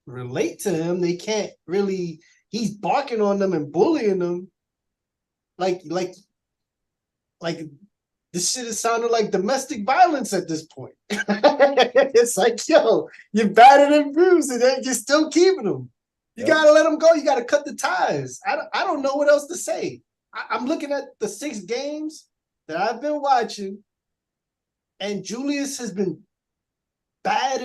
relate to him, they can't really, he's barking on them and bullying them. Like this shit is sounding like domestic violence at this point. It's like, yo, you're battered and bruised, and then you're still keeping them. You gotta let them go. You gotta cut the ties. I don't know what else to say. I'm looking at the 6 games that I've been watching, and Julius has been bad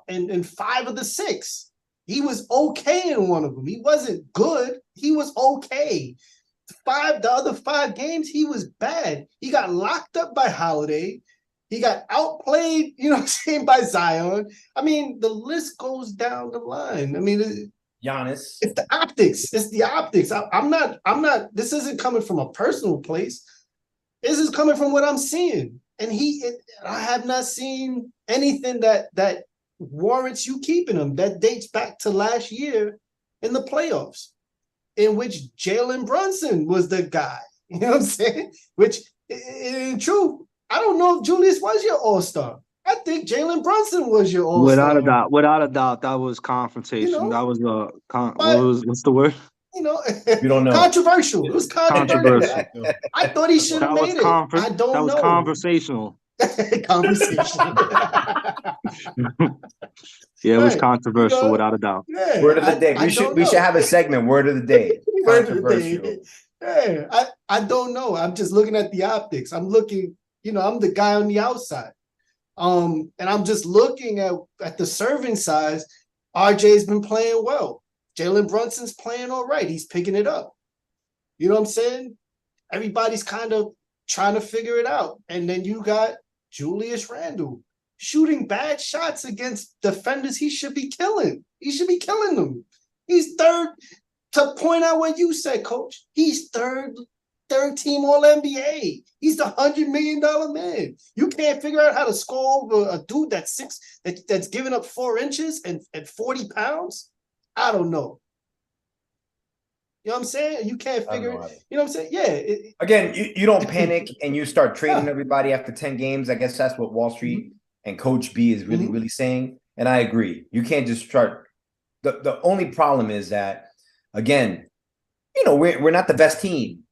in 5 of the 6. He was okay in one of them. He wasn't good. He was okay. The other 5 games, he was bad. He got locked up by Holiday. He got outplayed, you know what I'm saying, by Zion. I mean, the list goes down the line. I mean, Giannis. It's the optics. It's the optics. I'm not, this isn't coming from a personal place. This is coming from what I'm seeing. And I have not seen anything that warrants you keeping him. That dates back to last year in the playoffs, in which Jalen Brunson was the guy. You know what I'm saying? Which, in truth, I don't know if Julius was your all-star. I think Jalen Brunson was your all-star. Without a doubt, that was confrontation. You know? That was what's the word? You know, you don't know. Controversial. It was controversial. I thought he should have made it. I don't know. That was conversational. Conversational. Yeah, it was controversial, without a doubt. Yeah, word of the day. We should have a segment. Word of the day. Controversial. Yeah, I don't know. I'm just looking at the optics. I'm looking. I'm the guy on the outside. And I'm just looking at the serving size. RJ's been playing well. Jalen Brunson's playing all right. He's picking it up. You know what I'm saying? Everybody's kind of trying to figure it out. And then you got Julius Randle. shooting bad shots against defenders he should be killing. He should be killing them. He's third, to point out what you said, Coach. He's third team All-NBA. He's the $100 million man. You can't figure out how to score over a dude that's giving up 4 inches and 40 pounds? I don't know. You know what I'm saying? You can't figure it. You know what I'm saying? Yeah. Again, you don't panic and you start trading everybody after 10 games. I guess that's what Wall Street and Coach B is really, really saying. And I agree. You can't just start. The only problem is that, again, we're not the best team,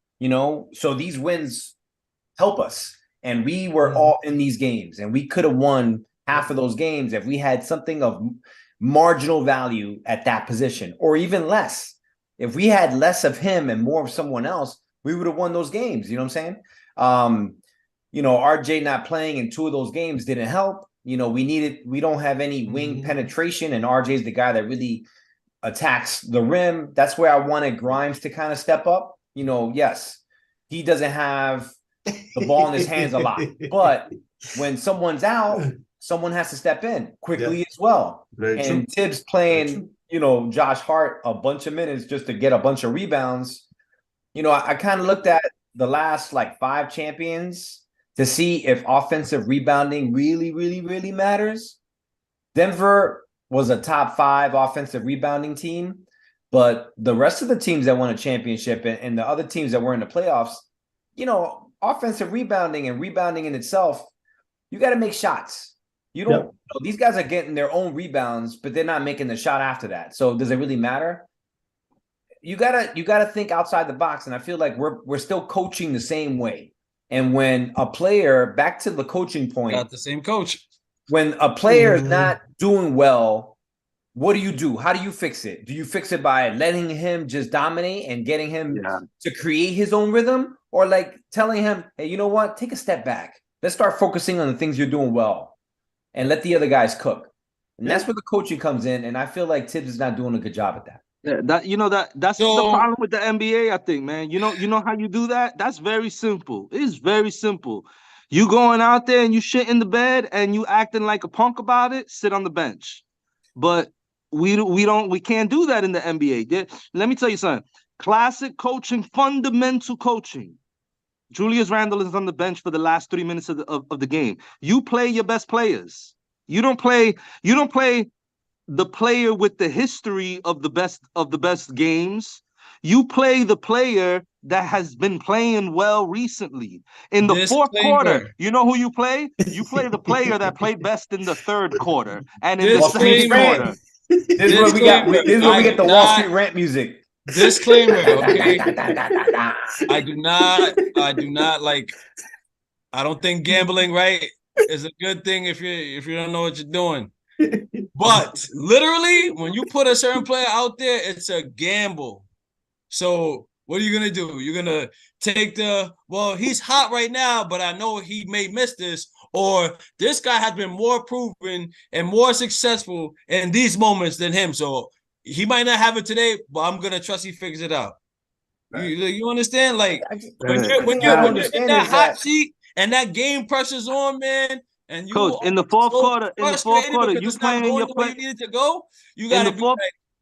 so these wins help us. And we were all in these games, and we could have won half of those games if we had something of marginal value at that position, or even less. If we had less of him and more of someone else, we would have won those games. You know what I'm saying? RJ not playing in 2 of those games didn't help. We don't have any wing penetration, and RJ's the guy that really attacks the rim. That's where I wanted Grimes to kind of step up. Yes, he doesn't have the ball in his hands a lot, but when someone's out, someone has to step in quickly as well. And Tibbs playing, Josh Hart a bunch of minutes just to get a bunch of rebounds. I kind of looked at the last 5 champions to see if offensive rebounding really, really, really matters. Denver was a top 5 offensive rebounding team, but the rest of the teams that won a championship and the other teams that were in the playoffs, offensive rebounding and rebounding in itself, you got to make shots. You don't. These guys are getting their own rebounds, but they're not making the shot after that. So does it really matter? You gotta think outside the box, and I feel like we're still coaching the same way. And when a player, back to the coaching point, got the same coach. When a player is not doing well, what do? How do you fix it? Do you fix it by letting him just dominate and getting him to create his own rhythm, or telling him, hey, you know what? Take a step back. Let's start focusing on the things you're doing well, and let the other guys cook. And that's where the coaching comes in. And I feel like Tibbs is not doing a good job at that. That's the problem with the NBA, I think, man. You know how you do that? That's very simple. It is very simple. You going out there and you shit in the bed and you acting like a punk about it, sit on the bench. But we can't do that in the NBA. Let me tell you something. Classic coaching, fundamental coaching. Julius Randle is on the bench for the last 3 minutes of the game. You play your best players. You don't play the player with the history of the best games. You play the player that has been playing well recently. In the fourth quarter, you know who you play? You play the player that played best in the third quarter and in the second quarter. This is where we get the Wall Street rant music. Disclaimer, okay? I do not I don't think gambling, right, is a good thing if you don't know what you're doing. But literally, when you put a certain player out there, it's a gamble. So what are you gonna do? You're gonna take he's hot right now, but I know he may miss this, or this guy has been more proven and more successful in these moments than him. So he might not have it today, but I'm gonna trust he figures it out. Right. You understand? When you're in that hot seat and that game pressure's on, man. And you, Coach, in the fourth quarter, you playing your play. You needed to go. You gotta be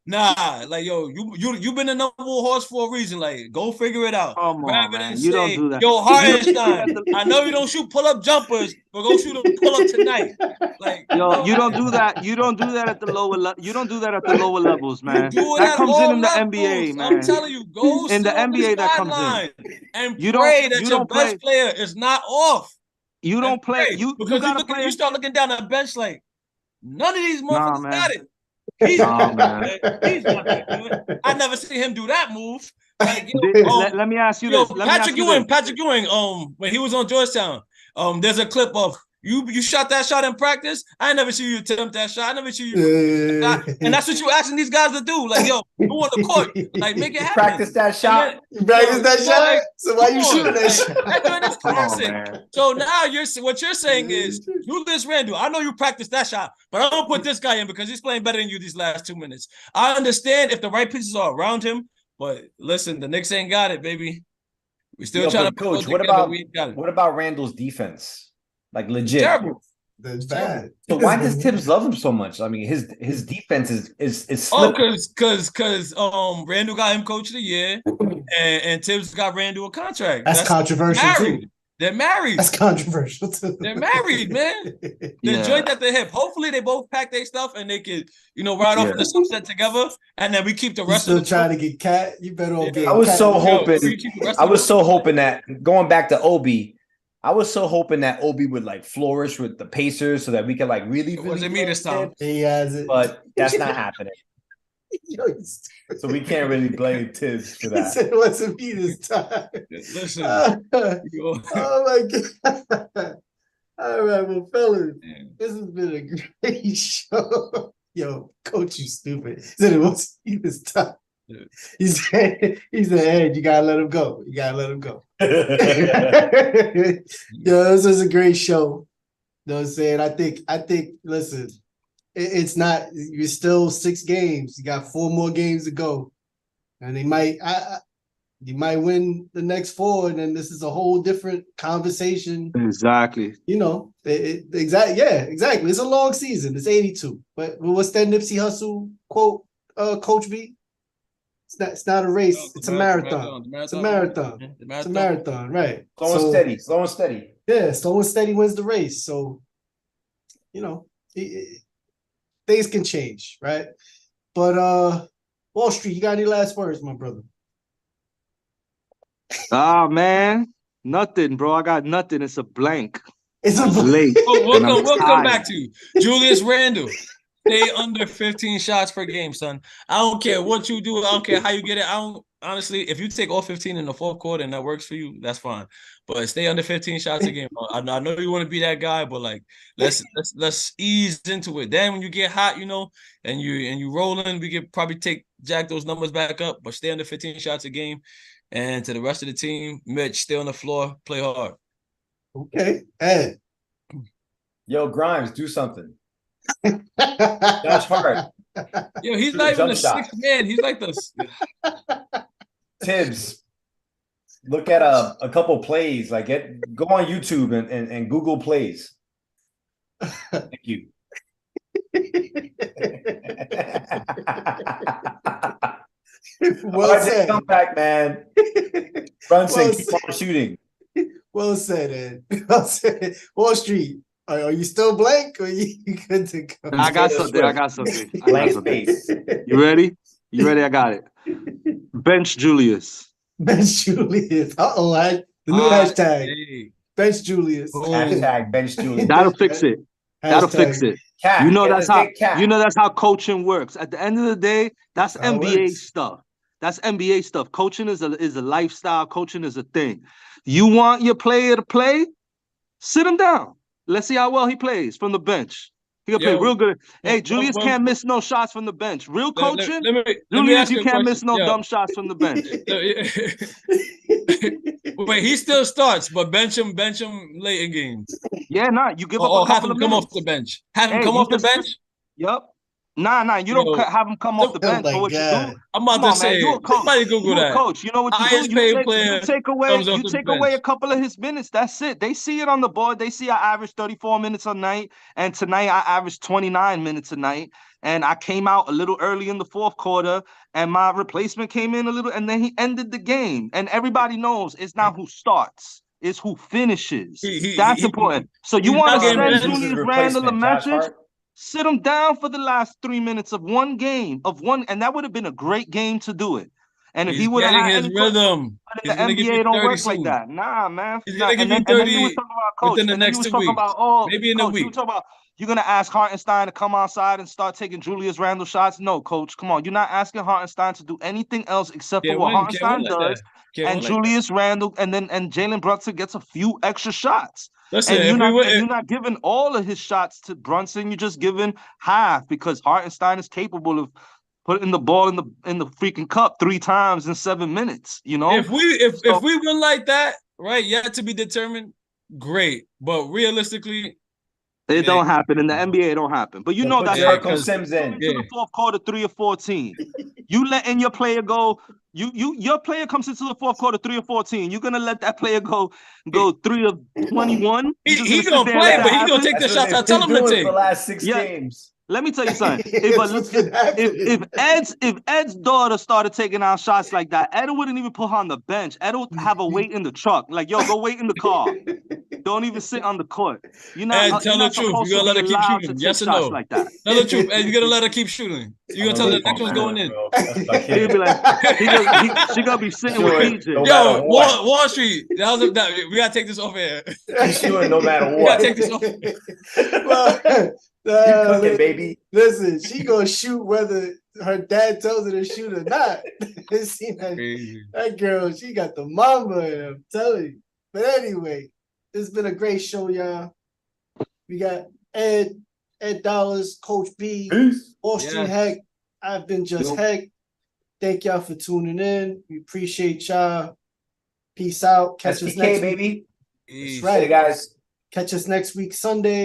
you've been the number 1 horse for a reason. Go figure it out. Come on, man. You don't do that. Yo, Hartenstein, I know you don't shoot pull-up jumpers, but go shoot a pull-up tonight. You don't do that. You don't do that at the lower level. You don't do that at the lower levels, man. That comes in the NBA, man. I'm telling you, go in the NBA that comes in. And pray that your best player is not off. You don't play. You start looking down the bench none of these motherfuckers got it. He's not that good. I never see him do that move. Let me ask you this. Patrick Ewing, when he was on Georgetown, there's a clip of you shot that shot in practice. I never see you attempt that shot. I never see you and that's what you asking these guys to do. Go on the court. Make it happen. Practice that shot. So why you shooting that shot? That's classic. So now what you're saying is Julius Randle, I know you practiced that shot, but I'm gonna put this guy in because he's playing better than you these last 2 minutes. I understand if the right pieces are around him, but listen, the Knicks ain't got it, baby. We still trying to coach. What about Randall's defense? Legit. Terrible. That's bad. So why does Tibbs love him so much? I mean, his defense is slipping. Because Randall got him coach of the year, and Tibbs got Randall a contract. That's controversial too. They're married. That's controversial too. They're married, man. They're joined at the hip. Hopefully, they both pack their stuff and they can, ride off the sunset together, and then we keep the rest of the trying to get Cat. You better all get. I was so hoping that going back to Obi. I was so hoping that Obi would like flourish with the Pacers so that we could like really. It wasn't me this time. He has it, but that's not happening. So we can't really blame Tibbs for that. He said it wasn't me this time. Listen. Oh my God. All right, well, fellas, this has been a great show. Yo, coach, you stupid. He said it wasn't me this time. He said, hey, you gotta let him go. You gotta let him go. Yo, this was a great show. You know what I'm saying? I think, listen, it's not, you're still 6 games. You got 4 more games to go. And they might, you might win the next 4, and then this is a whole different conversation. Exactly. Exactly. It's a long season. It's 82. But what's that Nipsey Hussle quote, Coach B? It's not a race. It's a marathon. It's a marathon. It's a marathon, right? Slow and steady. Yeah, slow and steady wins the race. So, things can change, right? But Wall Street, you got any last words, my brother? Man, nothing, bro. I got nothing. It's a blank. It's a late. We'll come back to you. Julius Randle. Stay under 15 shots per game, son. I don't care what you do. I don't care how you get it. Honestly, if you take all 15 in the fourth quarter and that works for you, that's fine. But stay under 15 shots a game. I know you want to be that guy, but like let's ease into it. Then when you get hot, and you rolling, we could probably jack those numbers back up. But stay under 15 shots a game. And to the rest of the team, Mitch, stay on the floor, play hard. Okay, Ed. Yo, Grimes, do something. That's hard. Yo, he's not even the 6th man. He's like the Tibbs. Look at a couple plays. Like go on YouTube and Google plays. Thank you. Well said. Come back, man. Brunson, keep on shooting. Well said, Ed. Well said. Wall Street. Are you still blank or you good to go? I got something. Blank space. You ready? I got it. Bench Julius. Bench Julius. The new hashtag. Hey. Bench Julius. Hashtag Bench Julius. That'll fix it. That'll fix it. Cat. That's how coaching works. At the end of the day, that's NBA stuff. That's NBA stuff. Coaching is a lifestyle. Coaching is a thing. You want your player to play? Sit him down. Let's see how well he plays from the bench. He can play real good. Hey, Julius can't miss no shots from the bench. Real coaching, Julius, you can't miss no dumb shots from the bench. Wait, he still starts, but bench him late in games. Yeah, you give up a couple have him of come minutes. off the bench. Have him come off the bench? Yep. Nah, you don't have him come off the bench. So what you do? I'm about to say, somebody Google that. Coach, you know what you do? You take away a couple of his minutes. That's it. They see it on the board. They see I average 34 minutes a night, and tonight I averaged 29 minutes a night. And I came out a little early in the fourth quarter, and my replacement came in a little, and then he ended the game. And everybody knows it's not who starts. It's who finishes. That's important. So you want to send Julius Randle a message? Sit him down for the last 3 minutes of one game, and that would have been a great game to do it. And if he would have had his rhythm, the NBA don't work like that. Nah, man. He's gonna give you 30 within the next 2 weeks. Maybe in a week. You're gonna ask Hartenstein to come outside and start taking Julius Randle shots? No, coach. Come on. You're not asking Hartenstein to do anything else except for what Hartenstein does. And Julius Randle and Jalen Brunson gets a few extra shots. Listen, and you're not giving all of his shots to Brunson. You're just giving half because Hartenstein is capable of putting the ball in the freaking cup 3 times in 7 minutes. If we win like that, right? Yet to be determined. Great, but realistically, it don't happen in the NBA. It don't happen. But that's how Sims in the fourth quarter 3 or 14. You letting your player go Your player comes into the fourth quarter 3 of 14. You're gonna let that player go 3 of 21. He gonna play, but he gonna take the shots I tell him to take. For the last 6 games. Let me tell you something. If Ed's daughter started taking out shots like that, Ed wouldn't even put her on the bench. Ed would have a wait in the truck. Like, yo, go wait in the car. Don't even sit on the court. You're not, tell the truth. You gonna let her keep shooting? Yes or no? Like that. Tell the truth. And you gonna let her keep shooting. You gonna tell her the next one's going in. He'll be like, she gonna be sitting with DJ. Yo, Wall Street. We gotta take this off air. She's shooting no matter what. We gotta take this off air. You cooking, baby. Listen, she gonna shoot whether her dad tells her to shoot or not. See that girl, she got the mama, I'm telling you. But anyway, it's been a great show, y'all. We got Ed Dollars, Coach B, Just.Hek. I've been Just.Hek. Thank y'all for tuning in. We appreciate y'all. Peace out. Catch us next week. baby. That's right, guys. Catch us next week, Sunday.